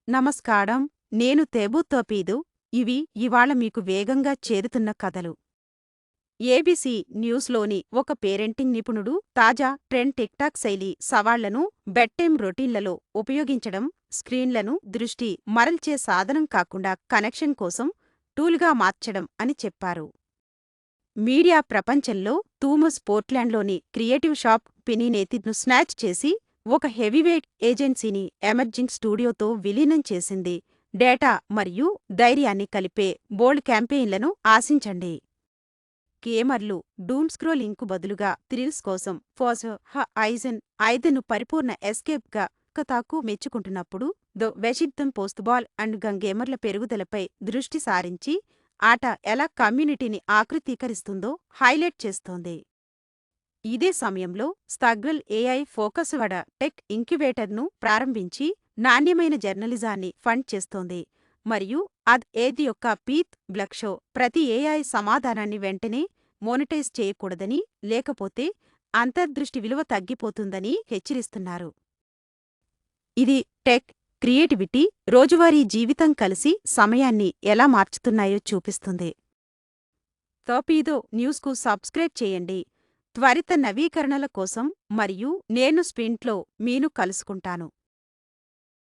నమస్కారం. నేను తేబు తోపీదు. ఇవి ఇవాళ మీకు వేగంగా చేరుతున్న కథలు. ఏబీసీ న్యూస్లోని ఒక పేరెంటింగ్ నిపుణుడు తాజా ట్రెండ్ టిక్టాక్ శైలి సవాళ్లను బెడ్ టైమ్ రొటీన్లలో ఉపయోగించడం స్క్రీన్లను దృష్టి మరల్చే సాధనం కాకుండా కనెక్షన్ కోసం టూల్గా మార్చడం అని చెప్పారు. మీడియా ప్రపంచంలో థూమస్ పోర్ట్లాండ్లోని క్రియేటివ్ షాప్ పినీనేతిను స్నాచ్ చేసి ఒక హెవీవెయిట్ ఏజెన్సీని ఎమర్జింగ్ స్టూడియోతో విలీనం చేసింది. డేటా మరియు ధైర్యాన్ని కలిపే బోల్డ్ క్యాంపెయిన్లను ఆశించండి. గేమర్లు డూమ్ స్క్రోలింగ్కు బదులుగా థ్రిల్స్ కోసం ఫోర్జా హరైజన్ 5ను పరిపూర్ణ ఎస్కేప్గా కతాకు మెచ్చుకుంటున్నప్పుడు ద వాషింగ్టన్ పోస్ట్ బాల్ అండ్ గేమర్ల పెరుగుదలపై దృష్టి సారించి ఆట ఎలా కమ్యూనిటీని ఆకృతీకరిస్తుందో హైలైట్ చేస్తోంది. ఇదే సమయంలో స్టగ్వెల్ ఏఐ ఫోకస్డ్ టెక్ ఇంక్యుబేటర్ను ప్రారంభించి నాణ్యమైన జర్నలిజాన్ని ఫండ్ చేస్తోంది. మరియు ఏది యొక్క పీత్ బ్లక్ షో ప్రతి ఏఐ సమాధానాన్ని వెంటనే మోనిటైజ్ చేయకూడదని, లేకపోతే అంతర్దృష్టి విలువ తగ్గిపోతుందని హెచ్చరిస్తున్నారు. ఇది టెక్, క్రియేటివిటీ, రోజువారీ జీవితం కలిసి సమయాన్ని ఎలా మార్చుతున్నాయో చూపిస్తుంది. తోపీదో న్యూస్కు సబ్స్క్రైబ్ చేయండి. త్వరిత నవీకరణల కోసం మరియు నేను స్ప్రింట్లో మీను కలుసుకుంటాను.